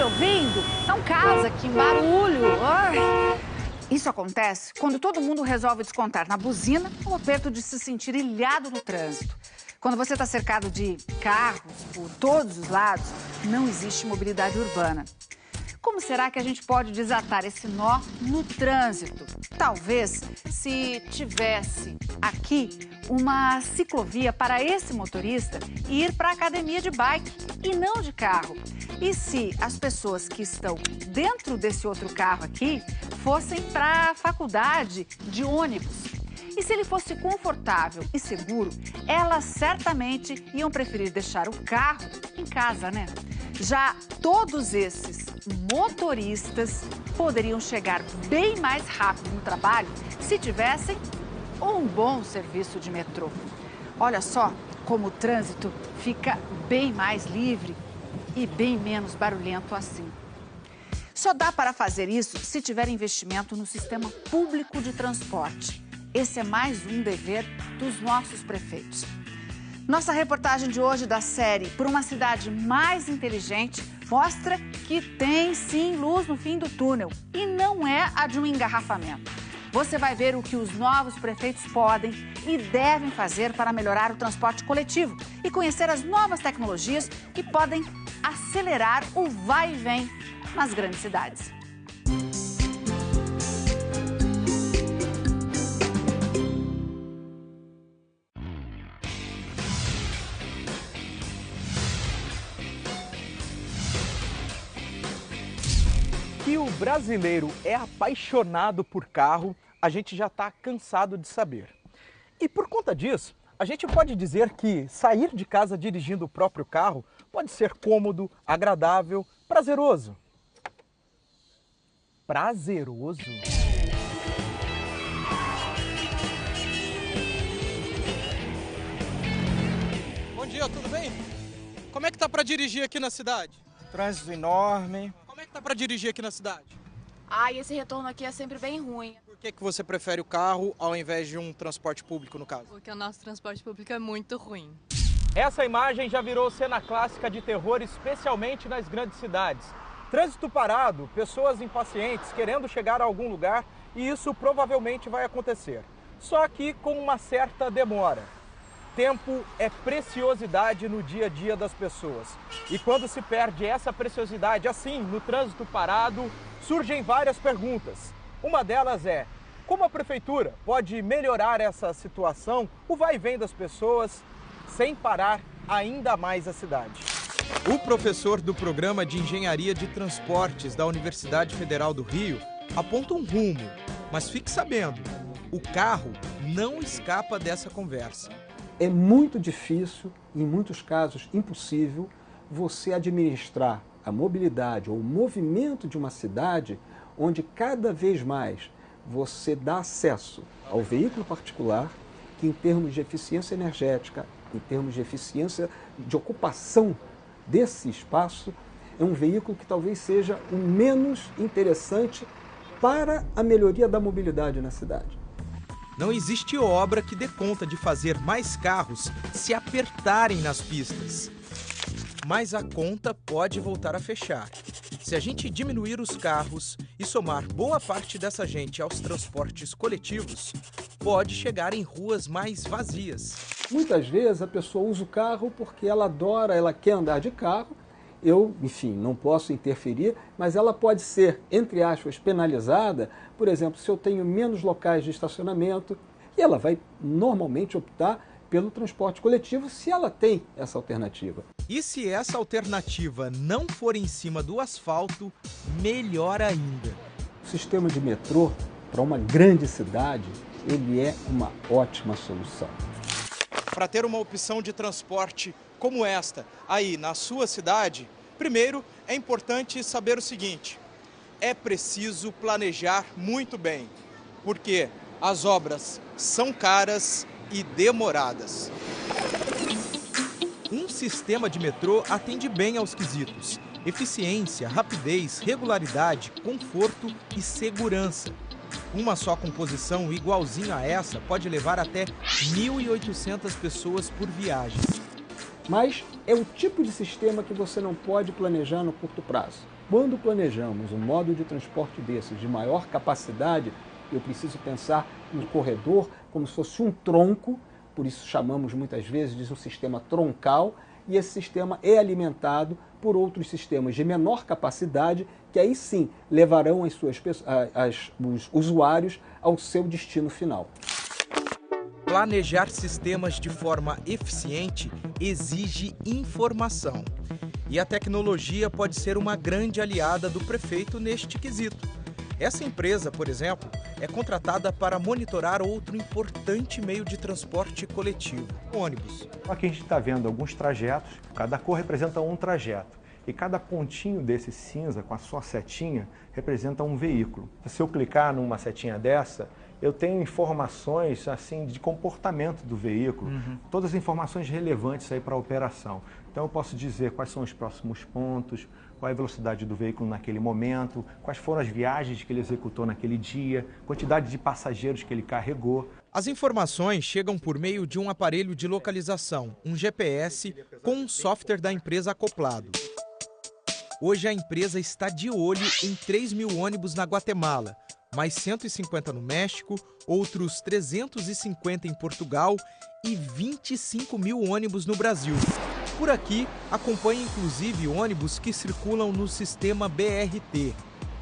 me ouvindo? Não causa aqui um barulho. Ai. Isso acontece quando todo mundo resolve descontar na buzina o aperto de se sentir ilhado no trânsito. Quando você está cercado de carros por todos os lados, não existe mobilidade urbana. Como será que a gente pode desatar esse nó no trânsito? Talvez se tivesse aqui uma ciclovia para esse motorista ir para a academia de bike e não de carro. E se as pessoas que estão dentro desse outro carro aqui fossem para a faculdade de ônibus? E se ele fosse confortável e seguro, elas certamente iam preferir deixar o carro em casa, né? Já todos esses motoristas poderiam chegar bem mais rápido no trabalho se tivessem um bom serviço de metrô. Olha só como o trânsito fica bem mais livre e bem menos barulhento assim. Só dá para fazer isso se tiver investimento no sistema público de transporte. Esse é mais um dever dos nossos prefeitos. Nossa reportagem de hoje da série Por uma Cidade Mais Inteligente mostra que tem sim luz no fim do túnel e não é a de um engarrafamento. Você vai ver o que os novos prefeitos podem e devem fazer para melhorar o transporte coletivo e conhecer as novas tecnologias que podem acelerar o vai e vem nas grandes cidades. Que o brasileiro é apaixonado por carro, a gente já está cansado de saber. E por conta disso, a gente pode dizer que sair de casa dirigindo o próprio carro pode ser cômodo, agradável, prazeroso. Prazeroso? Bom dia, tudo bem? Como é que tá para dirigir aqui na cidade? Trânsito enorme. Como é que tá para dirigir aqui na cidade? Ah, e esse retorno aqui é sempre bem ruim. Por que você prefere o carro ao invés de um transporte público, no caso? Porque o nosso transporte público é muito ruim. Essa imagem já virou cena clássica de terror, especialmente nas grandes cidades. Trânsito parado, pessoas impacientes querendo chegar a algum lugar, e isso provavelmente vai acontecer. Só que com uma certa demora. Tempo é preciosidade no dia a dia das pessoas. E quando se perde essa preciosidade assim, no trânsito parado, surgem várias perguntas. Uma delas é: como a prefeitura pode melhorar essa situação, o vai e vem das pessoas, sem parar ainda mais a cidade? O professor do Programa de Engenharia de Transportes da Universidade Federal do Rio aponta um rumo, mas fique sabendo, o carro não escapa dessa conversa. É muito difícil, em muitos casos impossível, você administrar a mobilidade ou o movimento de uma cidade onde cada vez mais você dá acesso ao veículo particular, que em termos de eficiência energética, em termos de eficiência de ocupação desse espaço, é um veículo que talvez seja o menos interessante para a melhoria da mobilidade na cidade. Não existe obra que dê conta de fazer mais carros se apertarem nas pistas. Mas a conta pode voltar a fechar. Se a gente diminuir os carros e somar boa parte dessa gente aos transportes coletivos, pode chegar em ruas mais vazias. Muitas vezes a pessoa usa o carro porque ela adora, ela quer andar de carro. Eu, enfim, não posso interferir, mas ela pode ser, entre aspas, penalizada. Por exemplo, se eu tenho menos locais de estacionamento, e ela vai normalmente optar pelo transporte coletivo se ela tem essa alternativa. E se essa alternativa não for em cima do asfalto, melhor ainda. O sistema de metrô, para uma grande cidade, ele é uma ótima solução. Para ter uma opção de transporte como esta aí na sua cidade, primeiro é importante saber o seguinte: é preciso planejar muito bem, porque as obras são caras e demoradas. Um sistema de metrô atende bem aos quesitos: eficiência, rapidez, regularidade, conforto e segurança. Uma só composição igualzinha a essa pode levar até 1.800 pessoas por viagem. Mas é o tipo de sistema que você não pode planejar no curto prazo. Quando planejamos um modo de transporte desses de maior capacidade, eu preciso pensar no corredor como se fosse um tronco, por isso chamamos muitas vezes de um sistema troncal, e esse sistema é alimentado por outros sistemas de menor capacidade, que aí sim levarão os usuários ao seu destino final. Planejar sistemas de forma eficiente exige informação. E a tecnologia pode ser uma grande aliada do prefeito neste quesito. Essa empresa, por exemplo, é contratada para monitorar outro importante meio de transporte coletivo, o ônibus. Aqui a gente está vendo alguns trajetos, cada cor representa um trajeto. E cada pontinho desse cinza, com a sua setinha, representa um veículo. Se eu clicar numa setinha dessa, eu tenho informações assim de comportamento do veículo, todas as informações relevantes aí para a operação. Então eu posso dizer quais são os próximos pontos, qual é a velocidade do veículo naquele momento, quais foram as viagens que ele executou naquele dia, quantidade de passageiros que ele carregou. As informações chegam por meio de um aparelho de localização, um GPS, com um software da empresa acoplado. Hoje a empresa está de olho em 3.000 ônibus na Guatemala, mais 150 no México, outros 350 em Portugal e 25.000 ônibus no Brasil. Por aqui, acompanha inclusive ônibus que circulam no sistema BRT,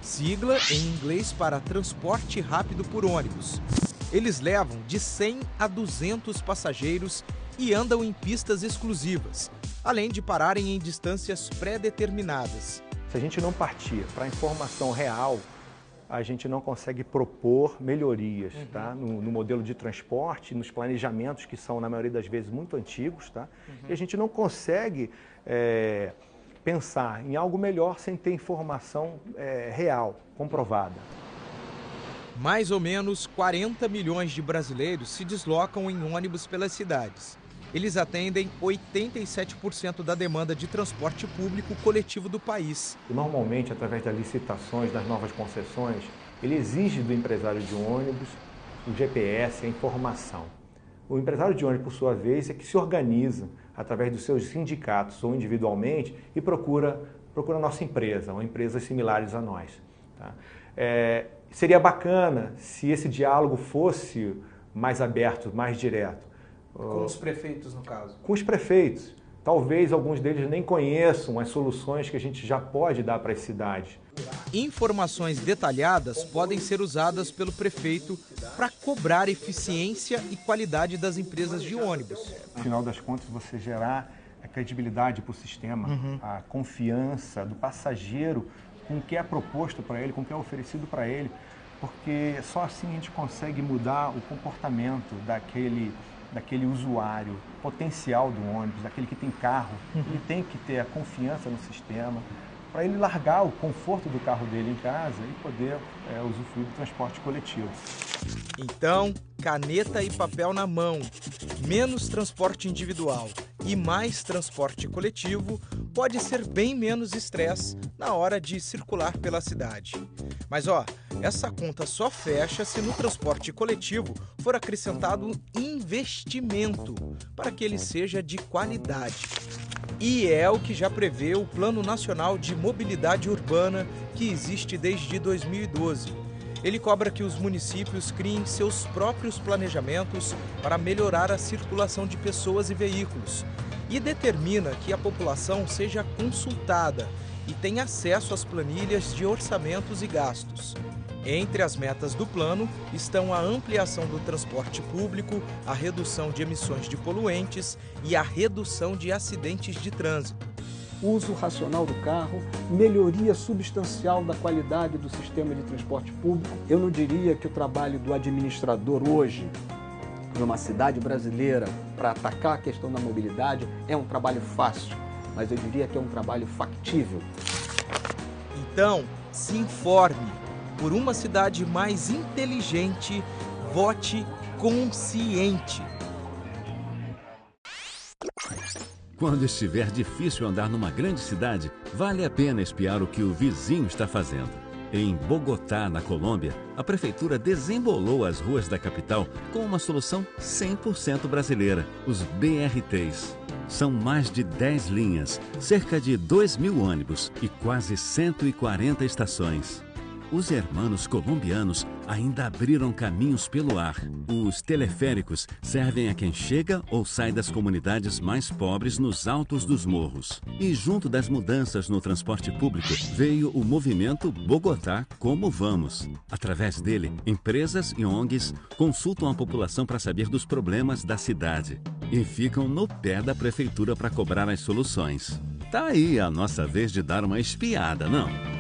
sigla em inglês para Transporte Rápido por Ônibus. Eles levam de 100 a 200 passageiros e andam em pistas exclusivas, além de pararem em distâncias pré-determinadas. Se a gente não partir para a informação real, a gente não consegue propor melhorias tá? no modelo de transporte, nos planejamentos que são, na maioria das vezes, muito antigos. Tá? E a gente não consegue pensar em algo melhor sem ter informação real, comprovada. Mais ou menos 40 milhões de brasileiros se deslocam em ônibus pelas cidades. Eles atendem 87% da demanda de transporte público coletivo do país. Normalmente, através das licitações, das novas concessões, ele exige do empresário de ônibus o GPS, a informação. O empresário de ônibus, por sua vez, é que se organiza através dos seus sindicatos ou individualmente e procura a nossa empresa, ou empresas similares a nós. Tá? Seria bacana se esse diálogo fosse mais aberto, mais direto. Com os prefeitos, no caso? Com os prefeitos. Talvez alguns deles nem conheçam as soluções que a gente já pode dar para as cidades. Informações detalhadas podem ser usadas pelo prefeito para cobrar eficiência e qualidade das empresas de ônibus. No final das contas, você gerar a credibilidade para o sistema, a confiança do passageiro com o que é proposto para ele, com o que é oferecido para ele, porque só assim a gente consegue mudar o comportamento daquele usuário potencial do ônibus, daquele que tem carro. Ele tem que ter a confiança no sistema para ele largar o conforto do carro dele em casa e poder usufruir do transporte coletivo. Então, caneta e papel na mão, menos transporte individual e mais transporte coletivo pode ser bem menos estresse na hora de circular pela cidade. Mas essa conta só fecha se no transporte coletivo for acrescentado investimento para que ele seja de qualidade. E é o que já prevê o Plano Nacional de Mobilidade Urbana, que existe desde 2012. Ele cobra que os municípios criem seus próprios planejamentos para melhorar a circulação de pessoas e veículos e determina que a população seja consultada e tenha acesso às planilhas de orçamentos e gastos. Entre as metas do plano estão a ampliação do transporte público, a redução de emissões de poluentes e a redução de acidentes de trânsito. Uso racional do carro, melhoria substancial da qualidade do sistema de transporte público. Eu não diria que o trabalho do administrador hoje, numa cidade brasileira, para atacar a questão da mobilidade, é um trabalho fácil, mas eu diria que é um trabalho factível. Então, se informe. Por uma cidade mais inteligente, vote consciente. Quando estiver difícil andar numa grande cidade, vale a pena espiar o que o vizinho está fazendo. Em Bogotá, na Colômbia, a prefeitura desembolou as ruas da capital com uma solução 100% brasileira, os BRTs. São mais de 10 linhas, cerca de 2.000 ônibus e quase 140 estações. Os hermanos colombianos ainda abriram caminhos pelo ar. Os teleféricos servem a quem chega ou sai das comunidades mais pobres nos altos dos morros. E junto das mudanças no transporte público, veio o movimento Bogotá Como Vamos. Através dele, empresas e ONGs consultam a população para saber dos problemas da cidade. E ficam no pé da prefeitura para cobrar as soluções. Tá aí a nossa vez de dar uma espiada, não?